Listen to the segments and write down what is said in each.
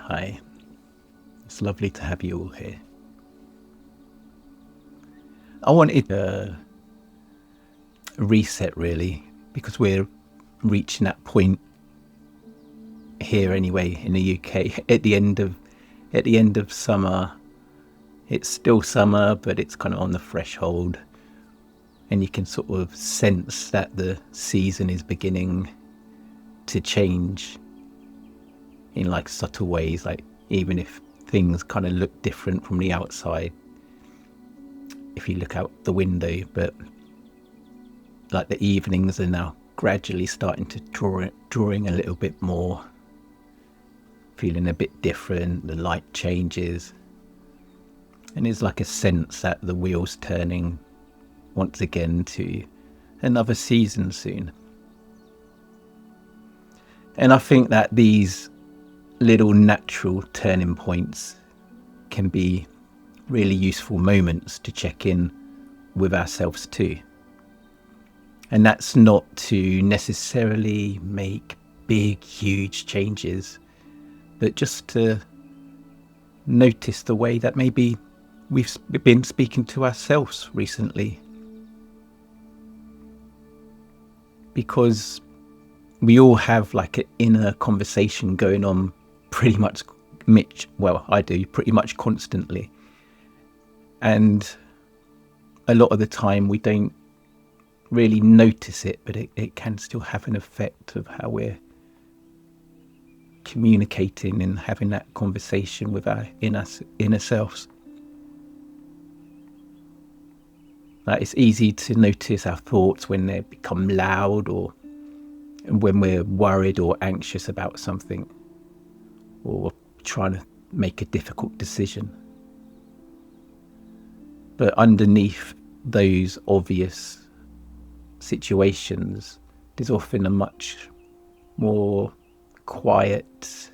Hi, it's lovely to have you all here. I wanted a reset really, because we're reaching that point here anyway in the UK at the end of summer. It's still summer, but it's kind of on the threshold, and you can sort of sense that the season is beginning to change in like subtle ways, like even if things kind of look different from the outside if you look out the window, but like the evenings are now gradually starting to drawing a little bit more, feeling a bit different. The light changes, and it's like a sense that the wheel's turning once again to another season soon. And I think that these little natural turning points can be really useful moments to check in with ourselves too. And that's not to necessarily make big, huge changes, but just to notice the way that maybe we've been speaking to ourselves recently. Because we all have like an inner conversation going on pretty much, I do pretty much constantly. And a lot of the time we don't really notice it, but it can still have an effect of how we're communicating and having that conversation with our inner selves. It's easy to notice our thoughts when they become loud, or when we're worried or anxious about something, or trying to make a difficult decision. But underneath those obvious situations, there's often a much more quiet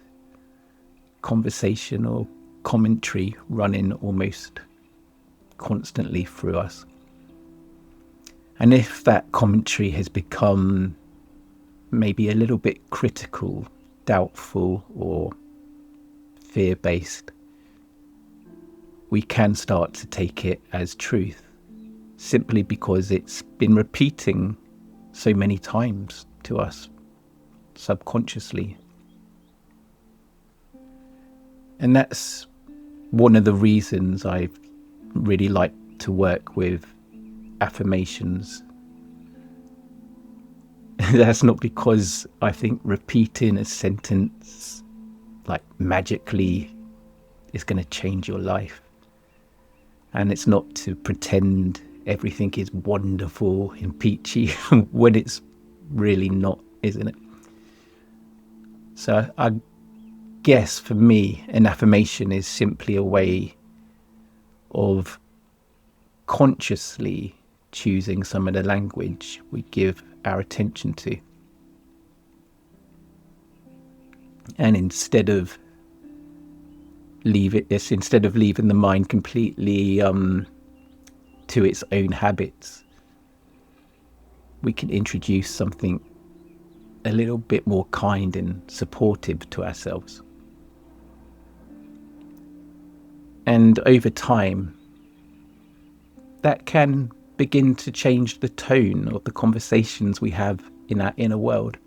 conversation or commentary running almost constantly through us. And if that commentary has become maybe a little bit critical, doubtful, or fear-based, we can start to take it as truth, simply because it's been repeating so many times to us subconsciously. And that's one of the reasons I really like to work with affirmations. That's not because I think repeating a sentence like magically is going to change your life. And it's not to pretend everything is wonderful and peachy when it's really not, isn't it? So I guess for me, an affirmation is simply a way of consciously choosing some of the language we give our attention to. And instead of leaving the mind completely to its own habits, we can introduce something a little bit more kind and supportive to ourselves. And over time, that can begin to change the tone of the conversations we have in our inner world.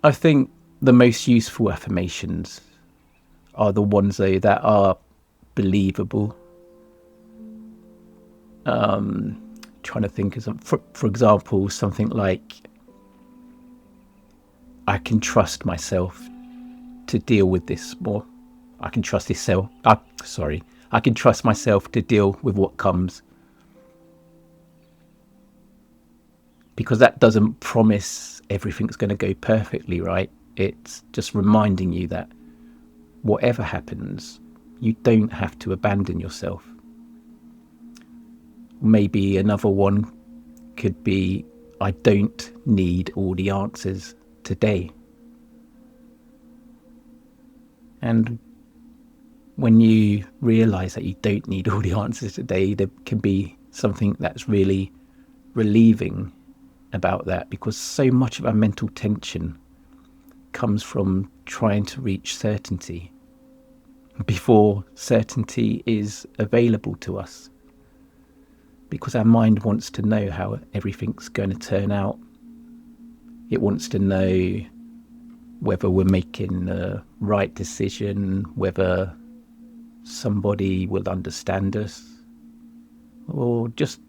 I think the most useful affirmations are the ones, though, that are believable. Trying to think of some, for example, something like, I can trust myself to deal with this more. I can trust I can trust myself to deal with what comes. Because that doesn't promise everything's going to go perfectly, right? It's just reminding you that whatever happens, you don't have to abandon yourself. Maybe another one could be, I don't need all the answers today. And when you realize that you don't need all the answers today, there can be something that's really relieving about that, because so much of our mental tension comes from trying to reach certainty before certainty is available to us, because our mind wants to know how everything's going to turn out. It wants to know whether we're making the right decision, whether somebody will understand us, or just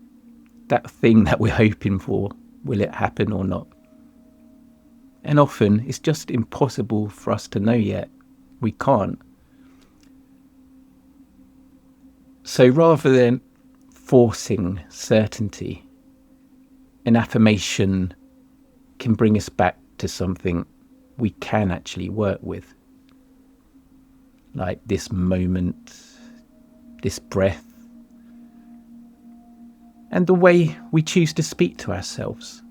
that thing that we're hoping for, will it happen or not? And often it's just impossible for us to know yet. We can't. So rather than forcing certainty, an affirmation can bring us back to something we can actually work with. Like this moment, this breath, and the way we choose to speak to ourselves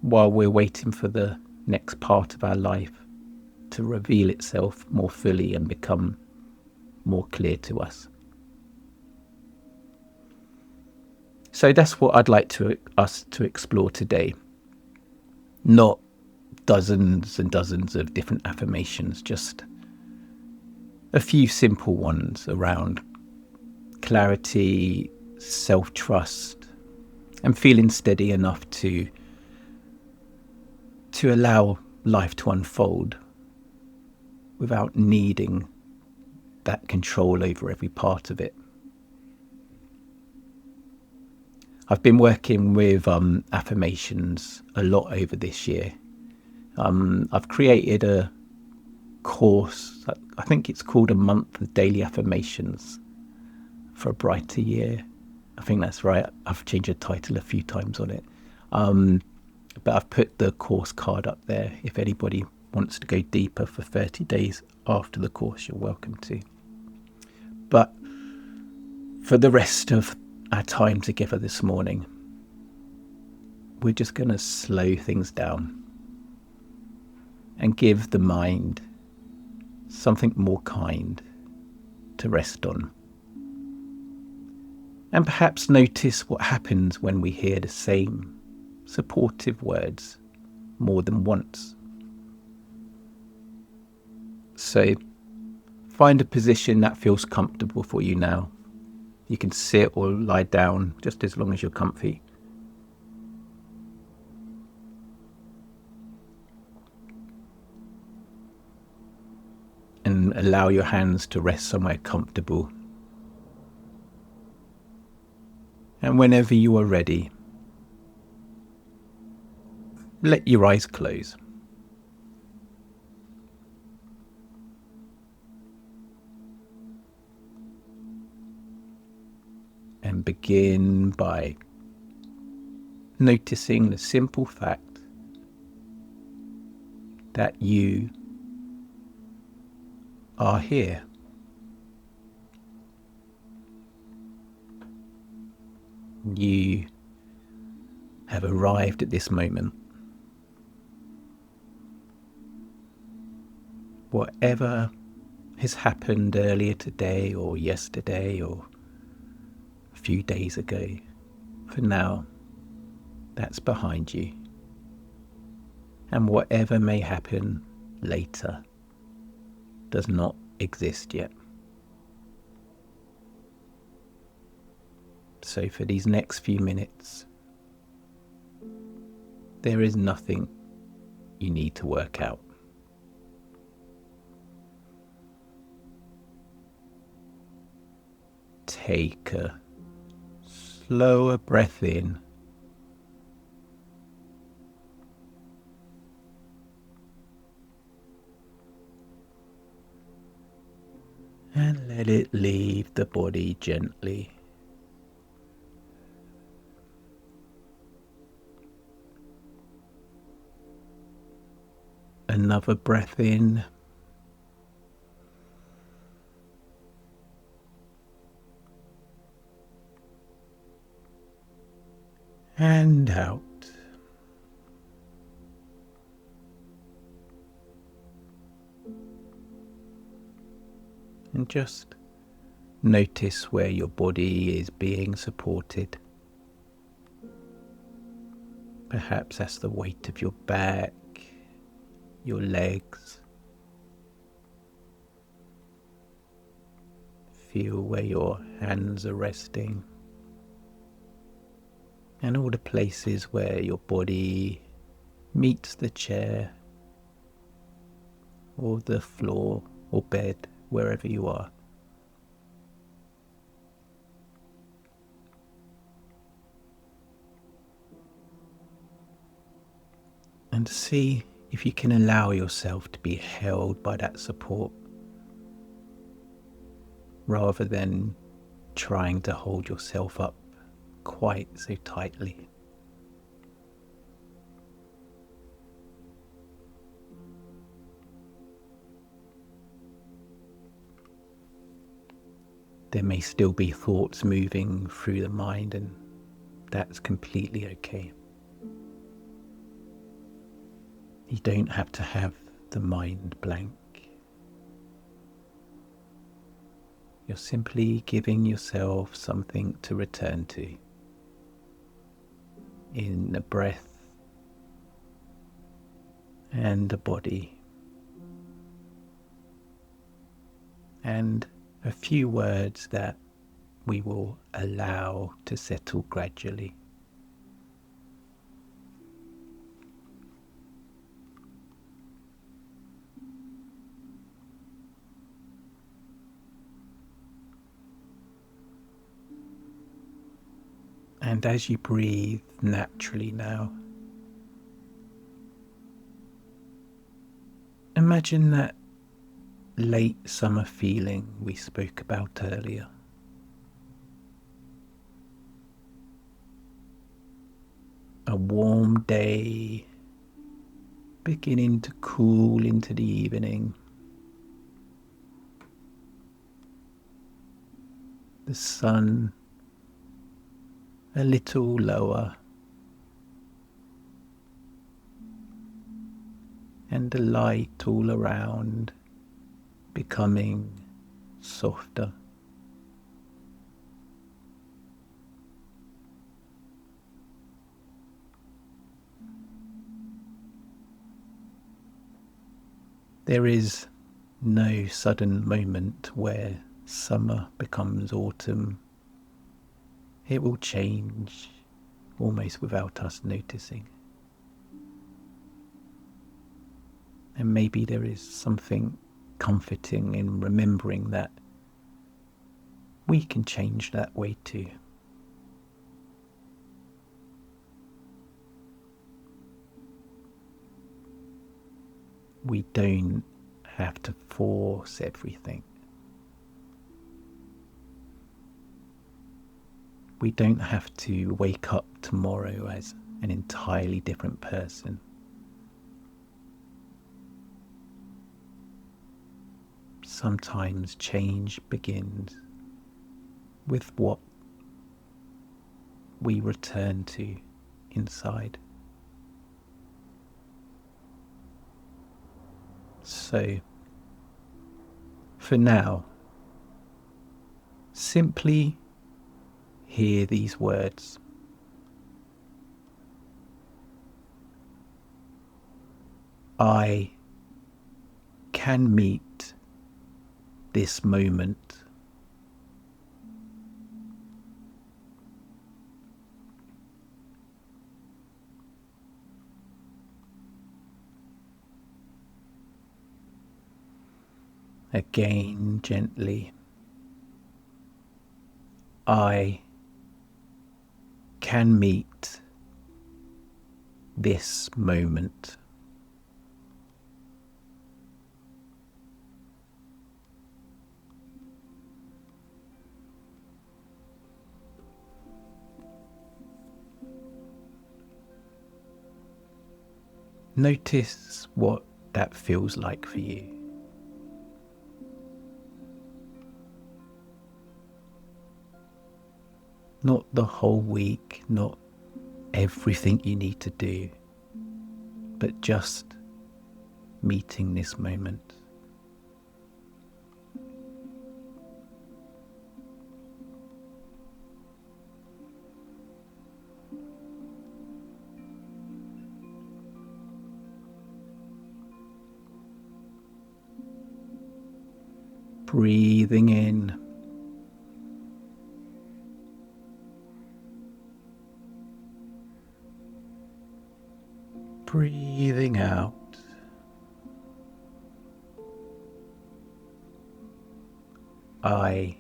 while we're waiting for the next part of our life to reveal itself more fully and become more clear to us. So that's what I'd like us to explore today. Not dozens and dozens of different affirmations, just a few simple ones around clarity, self-trust, and feeling steady enough to allow life to unfold without needing that control over every part of it. I've been working with affirmations a lot over this year. I've created a course, I think it's called A Month of Daily Affirmations for a Brighter Year. I think that's right. I've changed the title a few times on it. But I've put the course card up there. If anybody wants to go deeper for 30 days after the course, you're welcome to. But for the rest of our time together this morning, we're just going to slow things down and give the mind something more kind to rest on. And perhaps notice what happens when we hear the same supportive words more than once. So find a position that feels comfortable for you now. You can sit or lie down, just as long as you're comfy. And allow your hands to rest somewhere comfortable. And whenever you are ready, let your eyes close. And begin by noticing the simple fact that you are here. You have arrived at this moment. Whatever has happened earlier today or yesterday or a few days ago, for now, that's behind you. And whatever may happen later does not exist yet. So for these next few minutes, there is nothing you need to work out. Take a slower breath in and let it leave the body gently. Another breath in and out. And just notice where your body is being supported. Perhaps that's the weight of your back, your legs. Feel where your hands are resting, and all the places where your body meets the chair or the floor or bed, wherever you are. And see if you can allow yourself to be held by that support rather than trying to hold yourself up quite so tightly. There may still be thoughts moving through the mind, and that's completely okay. You don't have to have the mind blank. You're simply giving yourself something to return to in the breath and the body, and a few words that we will allow to settle gradually. And as you breathe naturally now, imagine that late summer feeling we spoke about earlier. A warm day beginning to cool into the evening. The sun a little lower, and the light all around becoming softer. There is no sudden moment where summer becomes autumn. It will change almost without us noticing. And maybe there is something comforting in remembering that we can change that way too. We don't have to force everything. We don't have to wake up tomorrow as an entirely different person. Sometimes change begins with what we return to inside. So, for now, simply hear these words. I can meet this moment. Again, gently. I can meet this moment. Notice what that feels like for you. Not the whole week, not everything you need to do, but just meeting this moment. breathing in, breathing out. I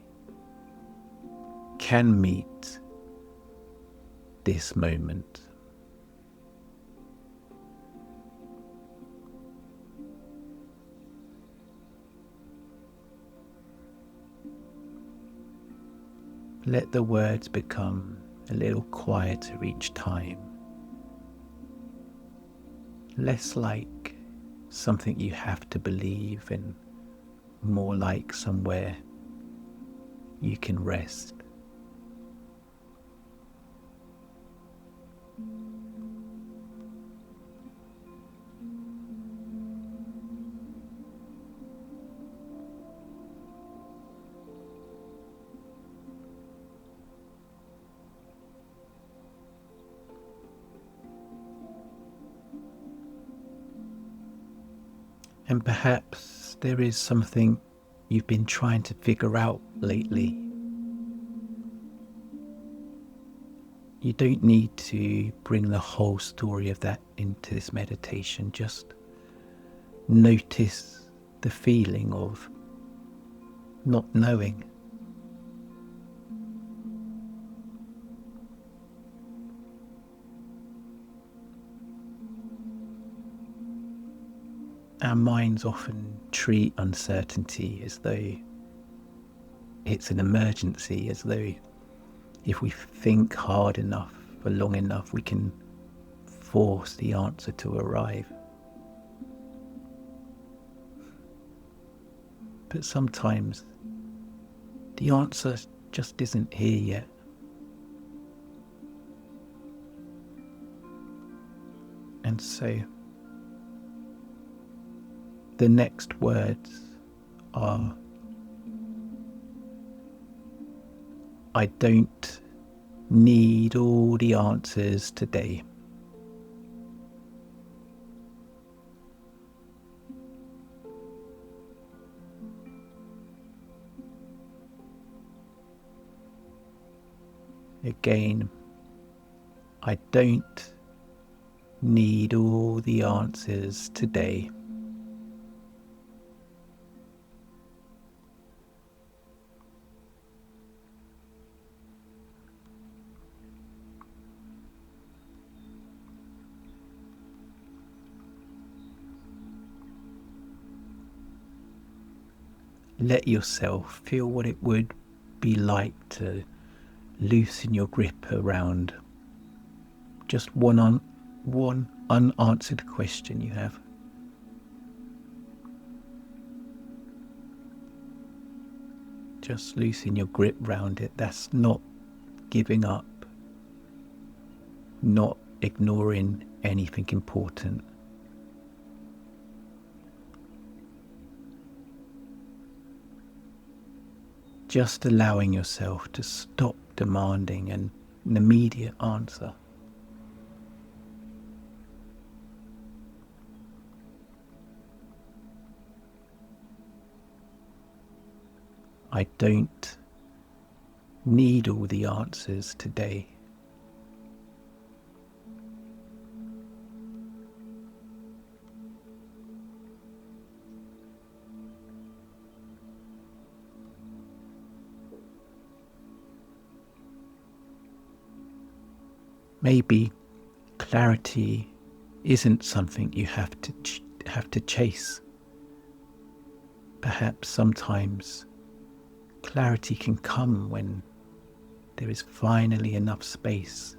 can meet this moment. Let the words become a little quieter each time, less like something you have to believe and more like somewhere you can rest. And perhaps there is something you've been trying to figure out lately. You don't need to bring the whole story of that into this meditation. Just notice the feeling of not knowing. Our minds often treat uncertainty as though it's an emergency, as though if we think hard enough for long enough, we can force the answer to arrive. But sometimes the answer just isn't here yet. And so the next words are, I don't need all the answers today. Again, I don't need all the answers today. Let yourself feel what it would be like to loosen your grip around just one unanswered question you have. Just loosen your grip around it. That's not giving up, not ignoring anything important. Just allowing yourself to stop demanding an immediate answer. I don't need all the answers today. Maybe clarity isn't something you have to chase. Perhaps sometimes clarity can come when there is finally enough space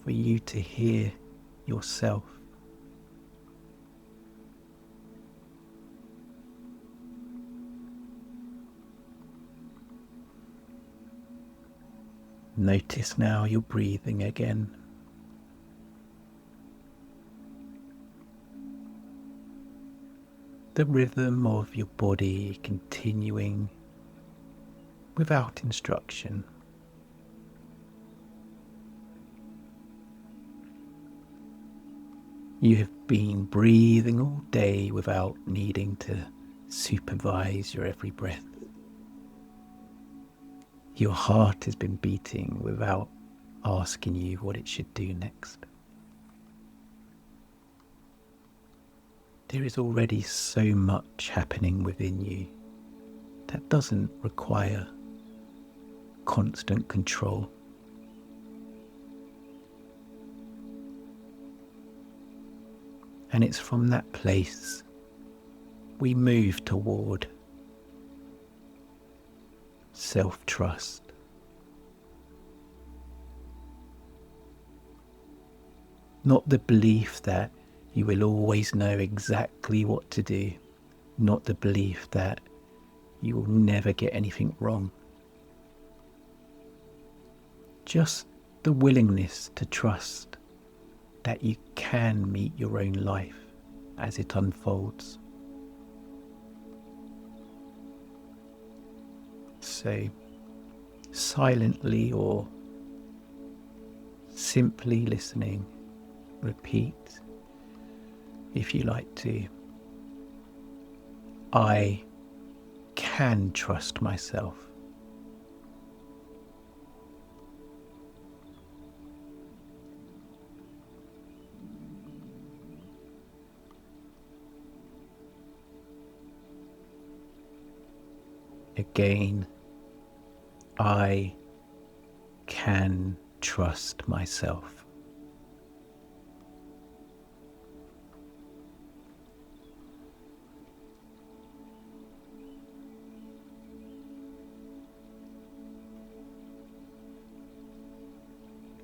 for you to hear yourself. Notice now you're breathing again. The rhythm of your body continuing without instruction. You have been breathing all day without needing to supervise your every breath. Your heart has been beating without asking you what it should do next. There is already so much happening within you that doesn't require constant control. And it's from that place we move toward self-trust. Not the belief that you will always know exactly what to do, not the belief that you will never get anything wrong. Just the willingness to trust that you can meet your own life as it unfolds. So, silently or simply listening, repeat, if you like to, I can trust myself. Again, I can trust myself.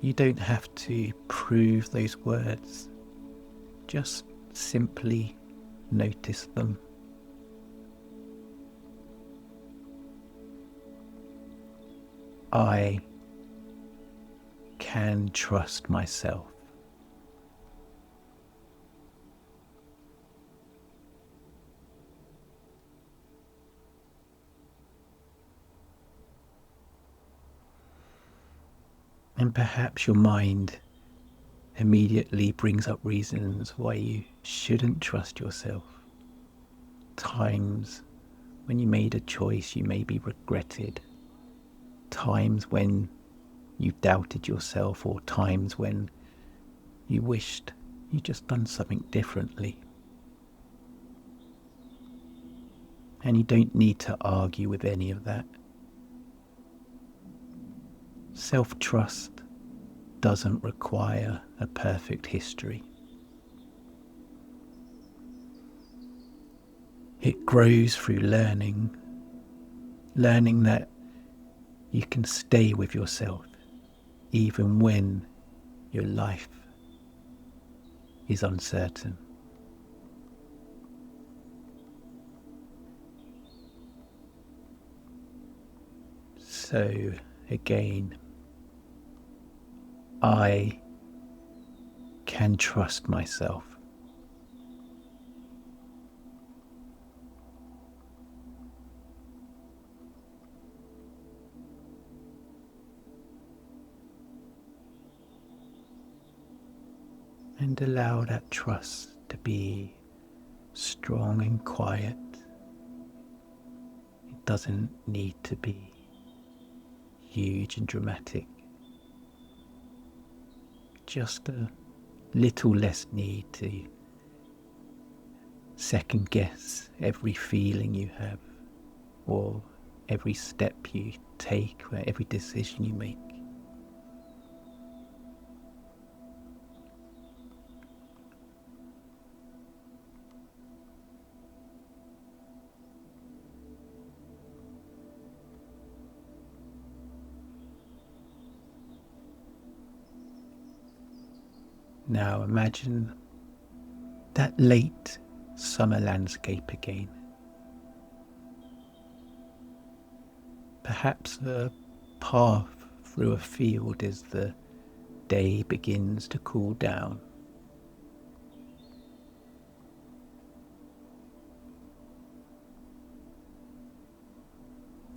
You don't have to prove those words, just simply notice them. I can trust myself. And perhaps your mind immediately brings up reasons why you shouldn't trust yourself. Times when you made a choice you maybe regretted. Times when you doubted yourself, or times when you wished you'd just done something differently. And you don't need to argue with any of that. Self-trust doesn't require a perfect history. It grows through learning that you can stay with yourself even when your life is uncertain. So again, I can trust myself. And allow that trust to be strong and quiet. It doesn't need to be huge and dramatic. Just a little less need to second guess every feeling you have, or every step you take, or every decision you make. Now imagine that late summer landscape again. Perhaps a path through a field as the day begins to cool down.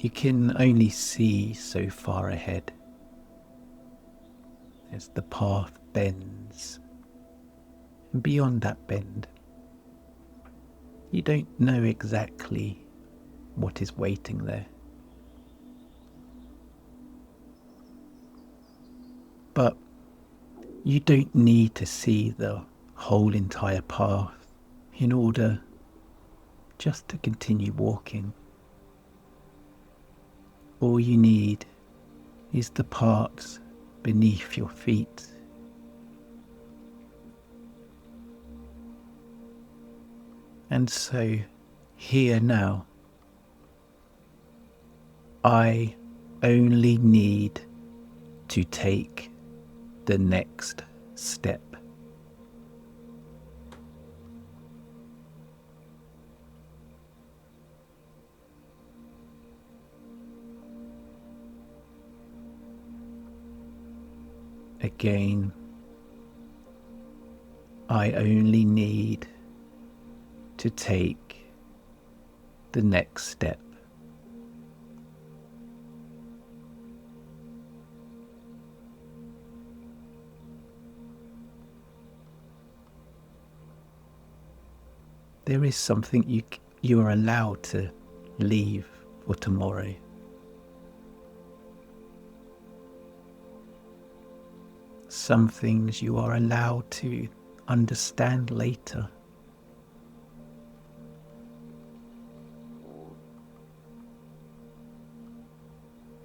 You can only see so far ahead as the path bends, and beyond that bend, you don't know exactly what is waiting there. But you don't need to see the whole entire path in order just to continue walking. All you need is the parts beneath your feet. And so, here now, I only need to take the next step. Again, I only need to take the next step. There is something you are allowed to leave for tomorrow. Some things you are allowed to understand later.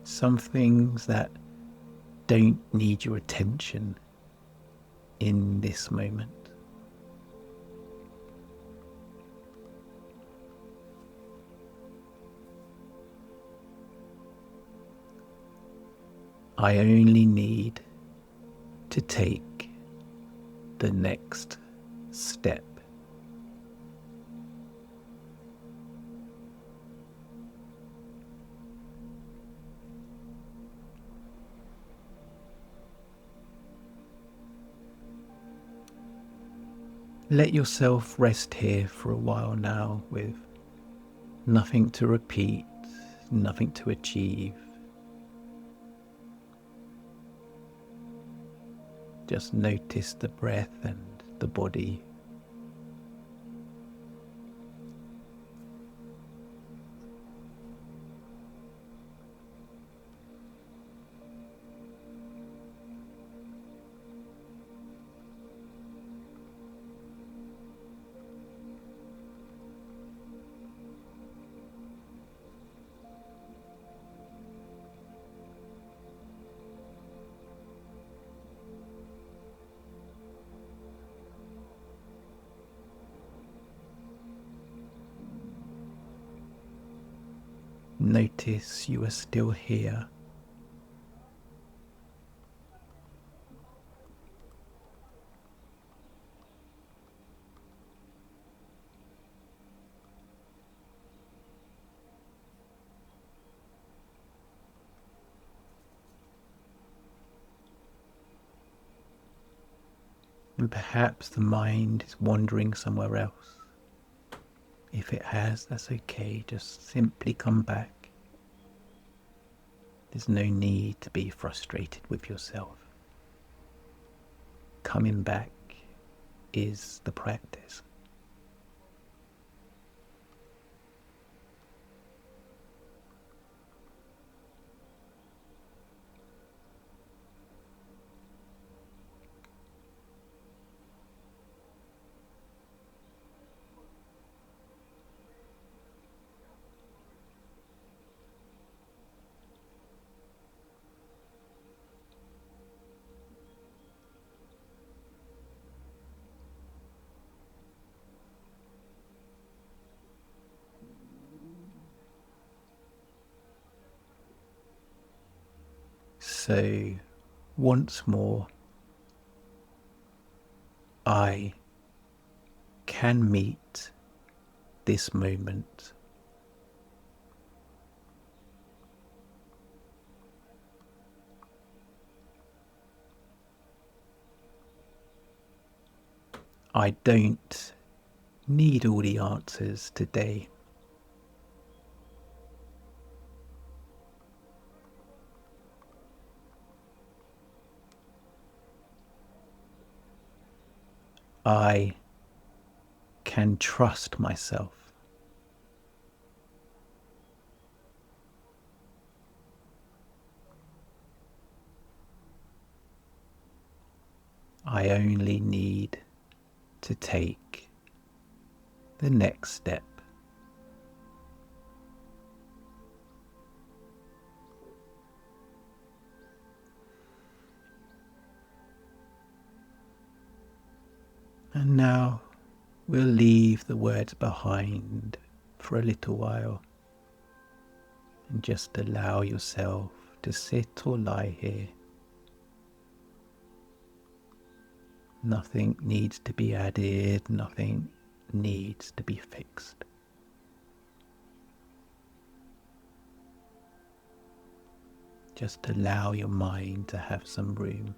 Some things that don't need your attention in this moment. I only need to take the next step. Let yourself rest here for a while now with nothing to repeat, nothing to achieve. Just notice the breath and the body. Notice you are still here. And perhaps the mind is wandering somewhere else. If it has, that's okay. Just simply come back. There's no need to be frustrated with yourself. Coming back is the practice. So, once more, I can meet this moment. I don't need all the answers today. I can trust myself. only need to take the next step. And now we'll leave the words behind for a little while and just allow yourself to sit or lie here. Nothing needs to be added, nothing needs to be fixed. Just allow your mind to have some room.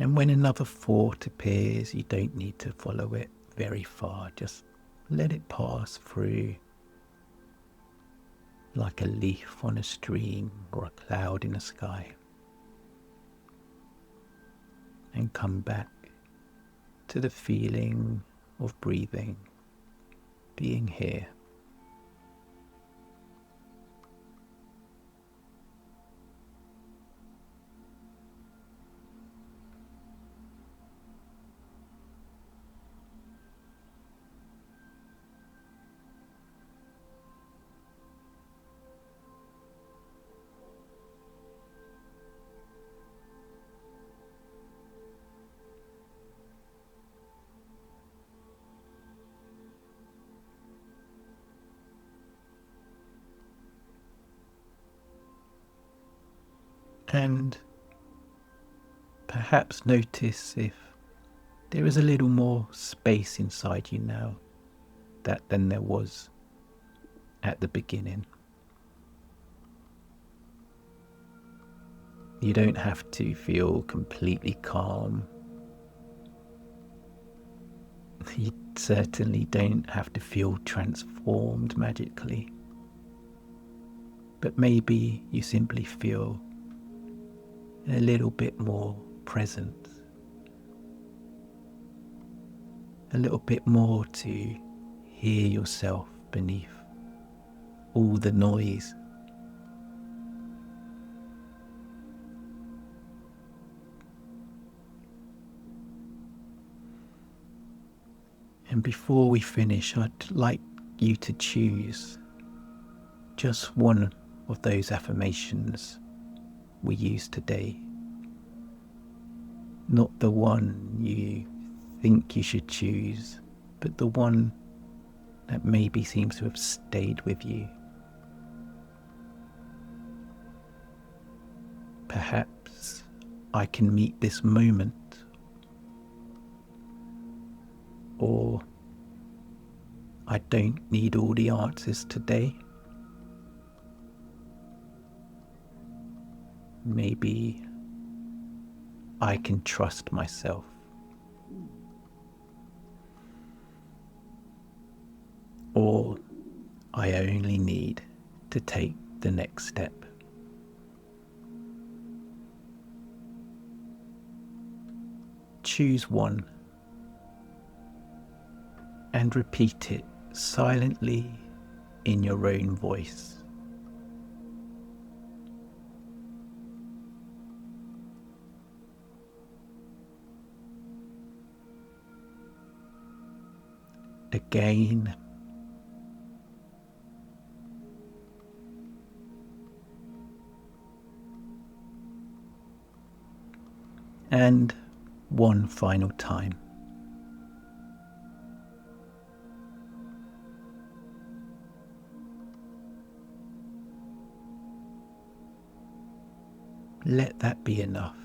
And when another thought appears, you don't need to follow it very far. Just let it pass through like a leaf on a stream or a cloud in the sky. And come back to the feeling of breathing, being here. And perhaps notice if there is a little more space inside you now than there was at the beginning. You don't have to feel completely calm. You certainly don't have to feel transformed magically. But maybe you simply feel a little bit more present, a little bit more to hear yourself beneath all the noise. And before we finish, I'd like you to choose just one of those affirmations we use today. Not the one you think you should choose, but the one that maybe seems to have stayed with you. Perhaps I can meet this moment, or I don't need all the answers today. Maybe I can trust myself. Or I only need to take the next step. Choose one and repeat it silently in your own voice. Again, and one final time. Let that be enough.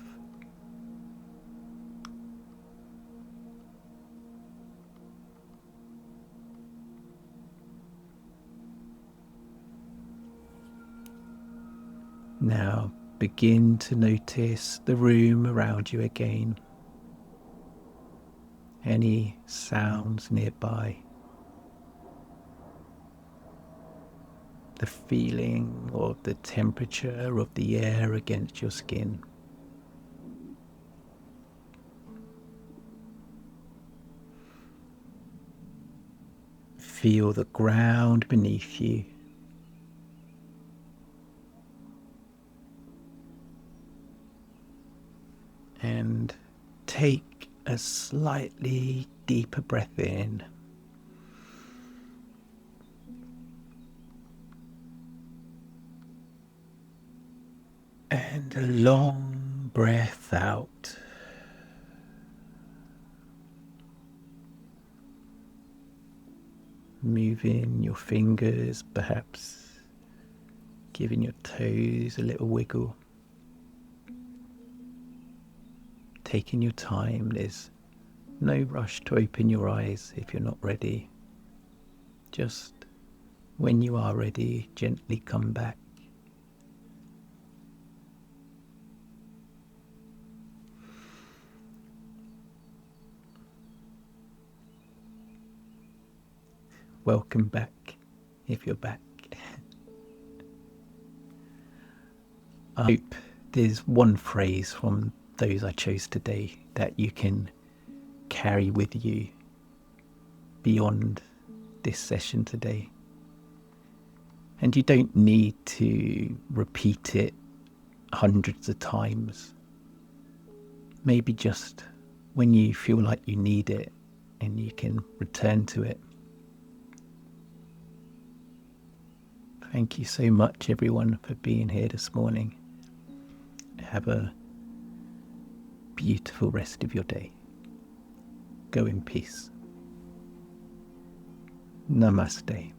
Now begin to notice the room around you again. any sounds nearby, the feeling of the temperature of the air against your skin. Feel the ground beneath you. And take a slightly deeper breath in. And a long breath out. Moving your fingers, perhaps giving your toes a little wiggle. Taking your time, there's no rush to open your eyes if you're not ready. Just when you are ready, gently come back. Welcome back, if you're back. I hope there's one phrase from those I chose today that you can carry with you beyond this session today. And you don't need to repeat it hundreds of times. Maybe just when you feel like you need it and you can return to it. Thank you so much, everyone, for being here this morning. Have a beautiful rest of your day. Go in peace. Namaste.